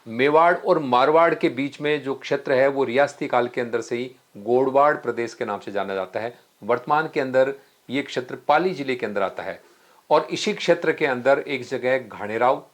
मेवाड़ और मारवाड़ के बीच में जो क्षेत्र है वो रियासती काल के अंदर से ही गोडवाड़ प्रदेश के नाम से जाना जाता है। वर्तमान के अंदर ये क्षेत्र पाली जिले के अंदर आता है और इसी क्षेत्र के अंदर एक जगह घाणेराव,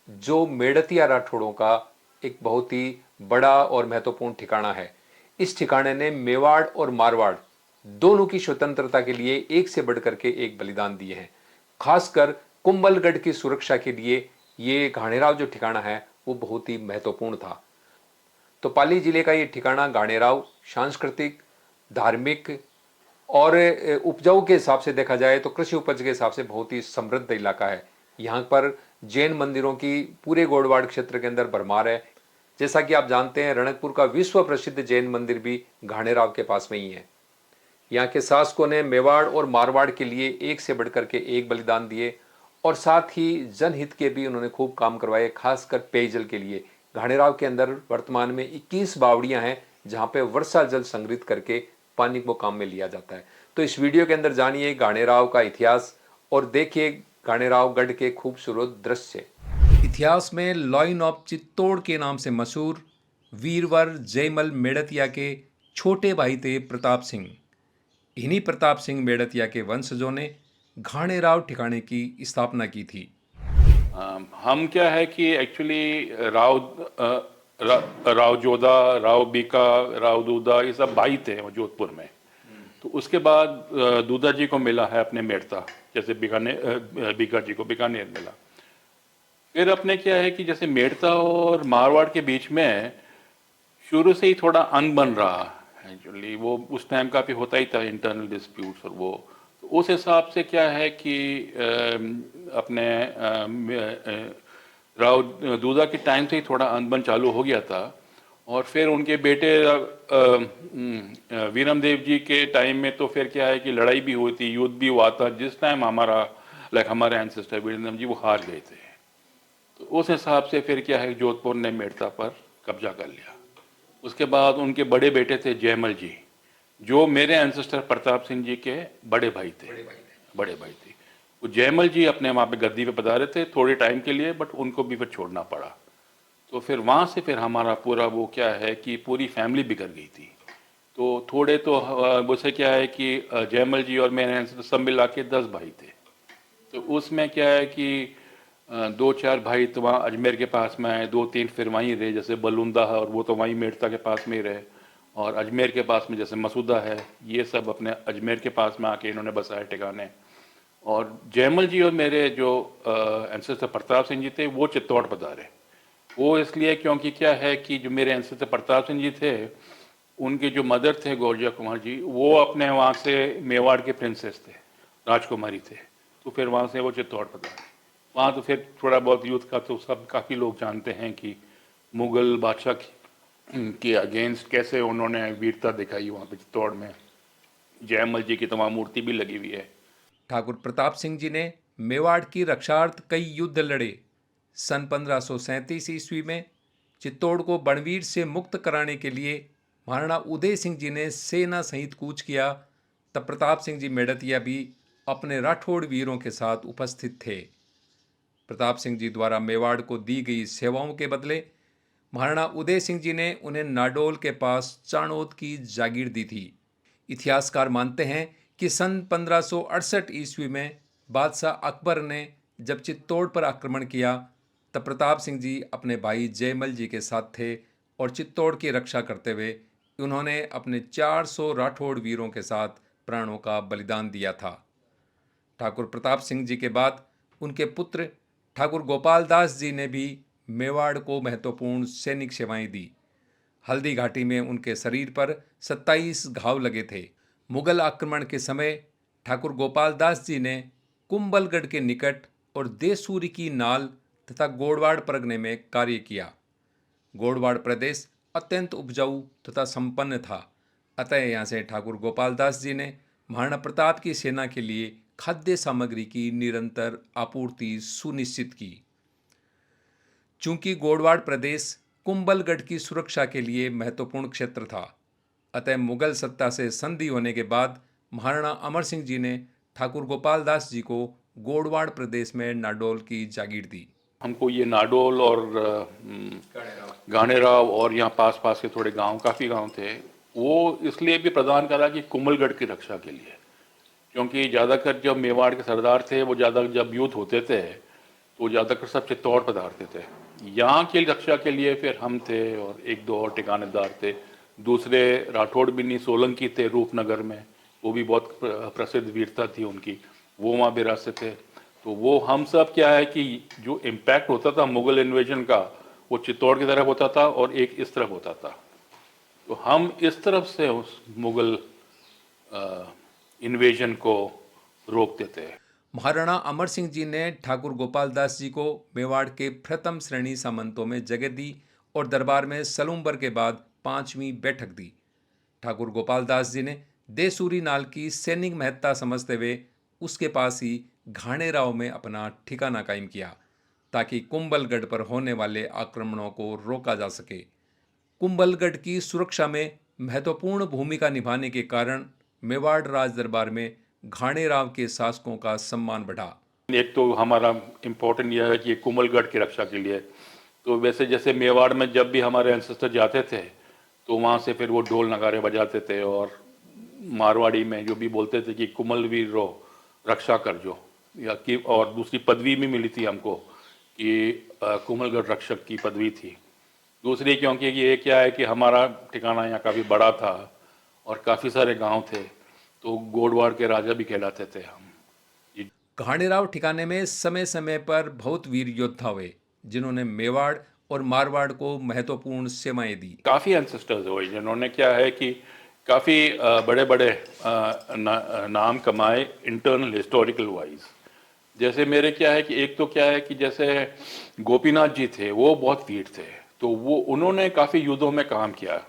जो मेड़तिया राठौड़ों का एक बहुत ही बड़ा और महत्वपूर्ण ठिकाना है। इस ठिकाने ने मेवाड़ और मारवाड़ दोनों की स्वतंत्रता के लिए एक से बढ़कर के एक बलिदान दिए हैं। खासकर कुंभलगढ़ की सुरक्षा के लिए ये घाणेराव जो ठिकाना है वो बहुत ही महत्वपूर्ण था। तो पाली जिले का ये ठिकाना घाणेराव सांस्कृतिक, धार्मिक और उपजाऊ के हिसाब से देखा जाए तो कृषि उपज के हिसाब से बहुत ही समृद्ध इलाका है। यहाँ पर जैन मंदिरों की पूरे गोडवाड़ क्षेत्र के अंदर भरमार है। जैसा कि आप जानते हैं, रणकपुर का विश्व प्रसिद्ध जैन मंदिर भी घाणेराव के पास में ही है। यहाँ के शासकों ने मेवाड़ और मारवाड़ के लिए एक से बढ़कर के एक बलिदान दिए और साथ ही जनहित के भी उन्होंने खूब काम करवाए, खासकर पेयजल के लिए। घाणेराव के अंदर वर्तमान में 21 बावड़ियां हैं जहां पे वर्षा जल संग्रहित करके पानी को काम में लिया जाता है। तो इस वीडियो के अंदर जानिए घाणेराव का इतिहास और देखिए घाणेराव गढ़ के खूबसूरत दृश्य। इतिहास में लॉइन ऑफ चित्तौड़ के नाम से मशहूर वीरवर जयमल मेड़तिया के छोटे भाई थे प्रताप सिंह। इन्हीं प्रताप सिंह मेड़तिया के वंशजों ने घाणेराव ठिकाने की स्थापना की थी। हम क्या है कि एक्चुअली राव जोधा, राव बीका, राव दूधा, ये सब भाई थे जोधपुर में। तो उसके बाद दूधा जी को मिला है अपने मेड़ता, जैसे बीका जी को बीकानेर मिला। फिर अपने क्या है कि जैसे मेड़ता और मारवाड़ के बीच में शुरू से ही थोड़ा अनबन रहा है। एक्चुअली वो उस टाइम का भी होता ही था, इंटरनल डिस्प्यूट्स और वो। तो उस हिसाब से क्या है कि अपने राव दूधा के टाइम से ही थोड़ा अनबन चालू हो गया था। और फिर उनके बेटे वीरम देव जी के टाइम में तो फिर क्या है कि लड़ाई भी हुई थी, युद्ध भी हुआ था, जिस टाइम हमारे एंसेस्टर वीरम देव जी वो हार गए थे। तो उस हिसाब से फिर क्या है, जोधपुर ने मेड़ता पर कब्जा कर लिया। उसके बाद उनके बड़े बेटे थे जयमल जी, जो मेरे एंसेस्टर प्रताप सिंह जी के बड़े भाई थे। वो जयमल जी अपने वहाँ पे गद्दी पे पधारे थे थोड़े टाइम के लिए, बट उनको भी फिर छोड़ना पड़ा। तो फिर वहाँ से फिर हमारा पूरा वो क्या है कि पूरी फैमिली बिगड़ गई थी। तो थोड़े तो उसे क्या है कि जयमल जी और मेरे एंसेस्टर सब मिला के 10 भाई थे। तो उसमें क्या है कि 2-4 भाई तो वहाँ अजमेर के पास में आए, 2-3 फिर वहीं रहे, जैसे बलुंदा है और वो तो वहीं मेड़ता के पास में ही रहे। और अजमेर के पास में जैसे मसूदा है, ये सब अपने अजमेर के पास में आके इन्होंने बसाए ठिकाने। और जयमल जी और मेरे जो एंसेस्टर प्रताप सिंह जी थे वो चित्तौड़ पधारे। वो इसलिए क्योंकि क्या है कि जो मेरे एंसेस्टर प्रताप सिंह जी थे, उनके जो मदर थे गौरजा कुमार जी, वो अपने वहाँ से मेवाड़ के प्रिंसेस थे, राजकुमारी थे। तो फिर वहाँ से वो चित्तौड़ पधारे। वहाँ तो फिर थोड़ा बहुत युद्ध का तो सब काफ़ी लोग जानते हैं कि मुग़ल बादशाह के अगेंस्ट कैसे उन्होंने वीरता दिखाई वहाँ पे चित्तौड़ में। जयमल जी की तो वहाँ मूर्ति भी लगी हुई है। ठाकुर प्रताप सिंह जी ने मेवाड़ की रक्षार्थ कई युद्ध लड़े। सन 1537 ईस्वी में चित्तौड़ को बणवीर से मुक्त कराने के लिए महाराणा उदय सिंह जी ने सेना सहित कूच किया। तब प्रताप सिंह जी मेड़तिया भी अपने राठौड़ वीरों के साथ उपस्थित थे। प्रताप सिंह जी द्वारा मेवाड़ को दी गई सेवाओं के बदले महाराणा उदय सिंह जी ने उन्हें नाडोल के पास चाणोद की जागीर दी थी। इतिहासकार मानते हैं कि सन 1568 ईस्वी में बादशाह अकबर ने जब चित्तौड़ पर आक्रमण किया तब प्रताप सिंह जी अपने भाई जयमल जी के साथ थे और चित्तौड़ की रक्षा करते हुए उन्होंने अपने 400 राठौड़ वीरों के साथ प्राणों का बलिदान दिया था। ठाकुर प्रताप सिंह जी के बाद उनके पुत्र ठाकुर गोपाल दास जी ने भी मेवाड़ को महत्वपूर्ण सैनिक सेवाएं दी। हल्दी घाटी में उनके शरीर पर 27 घाव लगे थे। मुगल आक्रमण के समय ठाकुर गोपाल दास जी ने कुंभलगढ़ के निकट और देसूरी की नाल तथा गोडवाड़ परगने में कार्य किया। गोडवाड़ प्रदेश अत्यंत उपजाऊ तथा संपन्न था, अतः यहाँ से ठाकुर गोपाल दास जी ने महाराणा प्रताप की सेना के लिए खाद्य सामग्री की निरंतर आपूर्ति सुनिश्चित की। चूंकि गोडवाड़ प्रदेश कुंभलगढ़ की सुरक्षा के लिए महत्वपूर्ण क्षेत्र था, अतः मुगल सत्ता से संधि होने के बाद महाराणा अमर सिंह जी ने ठाकुर गोपाल दास जी को गोडवाड़ प्रदेश में नाडोल की जागीर दी। हमको ये नाडोल और गानेराव और यहाँ पास पास के थोड़े गांव, काफ़ी गांव थे, वो इसलिए भी प्रदान करा कि कुंभलगढ़ की रक्षा के लिए, क्योंकि ज़्यादातर जब मेवाड़ के सरदार थे वो ज़्यादा जब युद्ध होते थे तो ज़्यादातर सब चित्तौड़ पधारते थे। यहाँ की रक्षा के लिए फिर हम थे और एक दो और ठिकानेदार थे। दूसरे राठौड़ बिन्नी सोलंकी थे रूपनगर में, वो भी बहुत प्रसिद्ध वीरता थी उनकी, वो वहाँ बिरासते थे। तो वो हम सब क्या है कि जो इम्पैक्ट होता था मुग़ल इन्वेजन का, वो चित्तौड़ की तरफ होता था और एक इस तरफ होता था। तो हम इस तरफ से उस मुग़ल इन्वेजन को रोकते थे। महाराणा अमर सिंह जी ने ठाकुर गोपाल दास जी को मेवाड़ के प्रथम श्रेणी सामंतों में जगह दी और दरबार में सलूम्बर के बाद 5वीं बैठक दी। ठाकुर गोपाल दास जी ने देसूरी नाल की सैनिक महत्ता समझते हुए उसके पास ही घाणेराव में अपना ठिकाना कायम किया ताकि कुंभलगढ़ पर होने वाले आक्रमणों को रोका जा सके। कुंभलगढ़ की सुरक्षा में महत्वपूर्ण भूमिका निभाने के कारण मेवाड़ राज दरबार में घाणेराव के शासकों का सम्मान बढ़ा। एक तो हमारा इम्पोर्टेंट यह है कि कुंभलगढ़ की रक्षा के लिए, तो वैसे जैसे मेवाड़ में जब भी हमारे एंसेस्टर जाते थे तो वहाँ से फिर वो ढोल नगारे बजाते थे और मारवाड़ी में जो भी बोलते थे कि कुंभलवीर रो रक्षा कर जो, या कि और दूसरी पदवी भी मिली थी हमको कि कुंभलगढ़ रक्षक की पदवी थी। दूसरी क्योंकि ये क्या है कि हमारा ठिकाना यहाँ काफ़ी बड़ा था और काफ़ी सारे गांव थे, तो गोडवाड़ के राजा भी कहलाते थे हम। घाणेराव ठिकाने में समय समय पर बहुत वीर योद्धा हुए जिन्होंने मेवाड़ और मारवाड़ को महत्वपूर्ण सेवाएं दी। काफ़ी एंसेस्टर्स हुए जिन्होंने क्या है कि काफ़ी बड़े बड़े नाम कमाए इंटरनल हिस्टोरिकल वाइज। जैसे मेरे क्या है कि एक तो क्या है कि जैसे गोपीनाथ जी थे, वो बहुत वीर थे, तो वो उन्होंने काफ़ी युद्धों में काम किया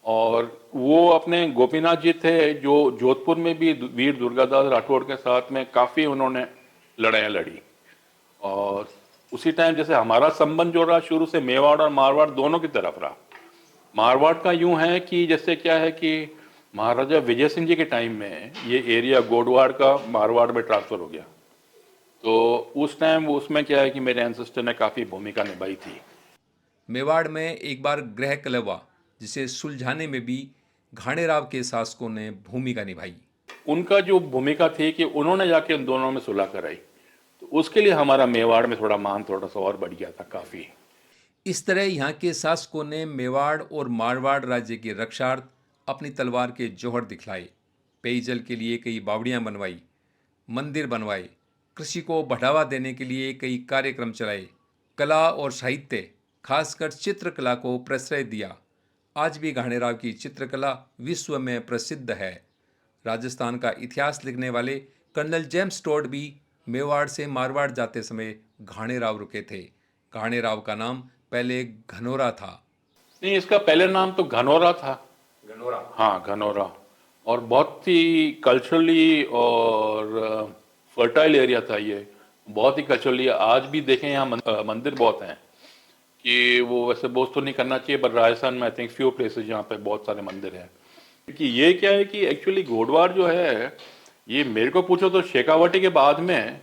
और वो अपने गोपीनाथ जी थे जो जोधपुर में भी वीर दुर्गादास राठौड़ के साथ में काफ़ी उन्होंने लड़ाइयाँ लड़ी। और उसी टाइम जैसे हमारा संबंध जो रहा शुरू से मेवाड़ और मारवाड़ दोनों की तरफ रहा। मारवाड़ का यूं है कि जैसे क्या है कि महाराजा विजय सिंह जी के टाइम में ये एरिया गोडवाड़ का मारवाड़ में ट्रांसफर हो गया, तो उस टाइम उसमें क्या है कि मेरे एंसेस्टर ने काफ़ी भूमिका निभाई थी। मेवाड़ में एक बार गृह कलह हुआ जिसे सुलझाने में भी घाणेराव के शासकों ने भूमिका निभाई। उनका जो भूमिका थी कि उन्होंने जाके उन दोनों में सुलह कराई, तो उसके लिए हमारा मेवाड़ में थोड़ा मान थोड़ा सा और बढ़ गया था काफ़ी। इस तरह यहाँ के शासकों ने मेवाड़ और मारवाड़ राज्य की रक्षार्थ अपनी तलवार के जौहर दिखलाए, पेयजल के लिए कई बावड़ियाँ बनवाई, मंदिर बनवाए, कृषि को बढ़ावा देने के लिए कई कार्यक्रम चलाए, कला और साहित्य खासकर चित्रकला को प्रश्रय दिया। आज भी घाणेराव की चित्रकला विश्व में प्रसिद्ध है। राजस्थान का इतिहास लिखने वाले कर्नल जेम्स टोड भी मेवाड़ से मारवाड़ जाते समय घाणेराव रुके थे। घाणेराव का नाम पहले घनौरा था। नहीं, इसका पहले नाम तो घनौरा था। घनौरा? हाँ, घनौरा। और बहुत ही कल्चरली और फर्टाइल एरिया था ये, बहुत ही कल्चरली। आज भी देखें यहाँ मंदिर बहुत हैं कि वो वैसे बोझ तो नहीं करना चाहिए, पर राजस्थान में आई थिंक फ्यू प्लेसेस जहाँ पे बहुत सारे मंदिर हैं। क्योंकि ये क्या है कि एक्चुअली गोडवार जो है, ये मेरे को पूछो तो शेखावाटी के बाद में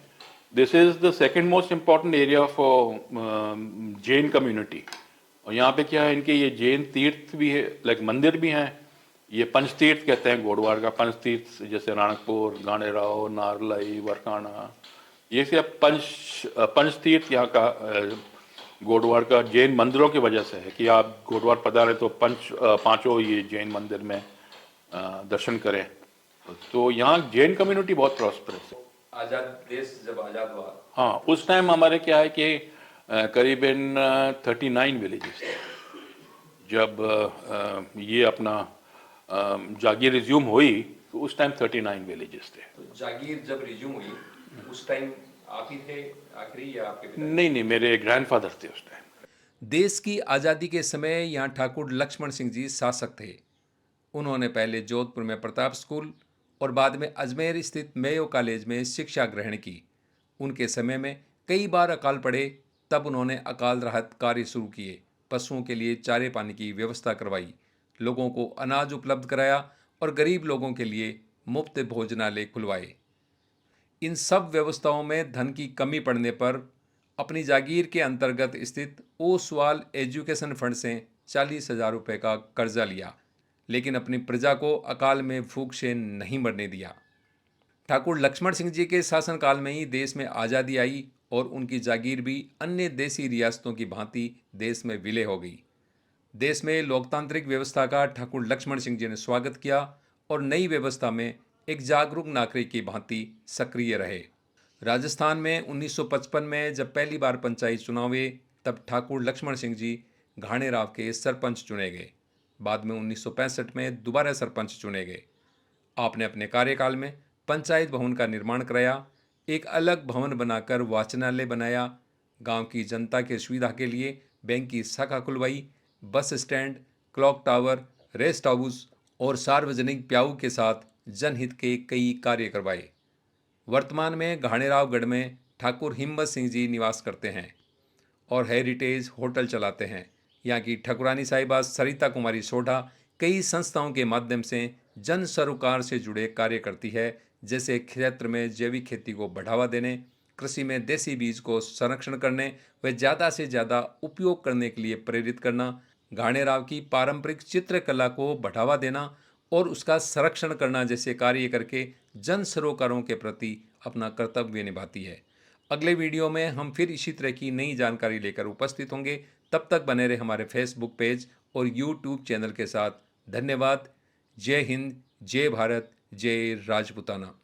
this is the second most important area for Jain community. और यहाँ पे क्या है, इनके ये जैन तीर्थ भी है, लाइक मंदिर भी हैं। ये पंचतीर्थ कहते हैं गोडवार का, पंचतीर्थ जैसे राणकपुर, गाणेराव, नारलाई, वरकाना, ये सब पंचतीर्थ यहाँ का गोडवार का जैन मंदिरों की वजह से है कि आप गोडवार पधारे तो पांचों ये जैन मंदिर में दर्शन करें। तो यहाँ जैन कम्युनिटी बहुत प्रॉस्परस है। आजाद देश जब आजाद हुआ, हाँ, उस टाइम हमारे क्या है कि करीबन 39 विलेजेस थे। जब ये अपना जागीर रिज्यूम हुई तो उस टाइम 39 विलेजेस थे। तो जागीर जब रिज्यूम हुई उस टाइम आप ही थे आखिरी या आपके पिता? नहीं, मेरे ग्रैंडफादर थे उस टाइम। देश की आज़ादी के समय यहाँ ठाकुर लक्ष्मण सिंह जी शासक थे। उन्होंने पहले जोधपुर में प्रताप स्कूल और बाद में अजमेर स्थित मेयो कॉलेज में शिक्षा ग्रहण की। उनके समय में कई बार अकाल पड़े, तब उन्होंने अकाल राहत कार्य शुरू किए, पशुओं के लिए चारे पानी की व्यवस्था करवाई, लोगों को अनाज उपलब्ध कराया और गरीब लोगों के लिए मुफ्त भोजनालय खुलवाए। इन सब व्यवस्थाओं में धन की कमी पड़ने पर अपनी जागीर के अंतर्गत स्थित ओसवाल एजुकेशन फंड से 40,000 रुपये का कर्जा लिया, लेकिन अपनी प्रजा को अकाल में भूख से नहीं मरने दिया। ठाकुर लक्ष्मण सिंह जी के शासनकाल में ही देश में आज़ादी आई और उनकी जागीर भी अन्य देसी रियासतों की भांति देश में विलय हो गई। देश में लोकतांत्रिक व्यवस्था का ठाकुर लक्ष्मण सिंह जी ने स्वागत किया और नई व्यवस्था में एक जागरूक नागरिक की भांति सक्रिय रहे। राजस्थान में 1955 में जब पहली बार पंचायत चुनाव हुए, तब ठाकुर लक्ष्मण सिंह जी घाणेराव के सरपंच चुने गए। बाद में 1965 में दोबारा सरपंच चुने गए। आपने अपने कार्यकाल में पंचायत भवन का निर्माण कराया, एक अलग भवन बनाकर वाचनालय बनाया, गांव की जनता के सुविधा के लिए बैंक की शाखा खुलवाई, bus stand, clock tower, rest house और सार्वजनिक प्याऊ के साथ जनहित के कई कार्य करवाए। वर्तमान में घाणेरावगढ़ में ठाकुर हिम्मत सिंह जी निवास करते हैं और हेरिटेज होटल चलाते हैं। यहाँ की ठाकुरानी साहिबा सरिता कुमारी सोढ़ा कई संस्थाओं के माध्यम से जन सरोकार से जुड़े कार्य करती है, जैसे क्षेत्र में जैविक खेती को बढ़ावा देने, कृषि में देसी बीज को संरक्षण करने व ज़्यादा से ज़्यादा उपयोग करने के लिए प्रेरित करना, घाणेराव की पारंपरिक चित्रकला को बढ़ावा देना और उसका संरक्षण करना जैसे कार्य करके जन सरोकारों के प्रति अपना कर्तव्य निभाती है। अगले वीडियो में हम फिर इसी तरह की नई जानकारी लेकर उपस्थित होंगे। तब तक बने रहे हमारे फेसबुक पेज और यूट्यूब चैनल के साथ। धन्यवाद। जय हिंद, जय भारत, जय राजपूताना।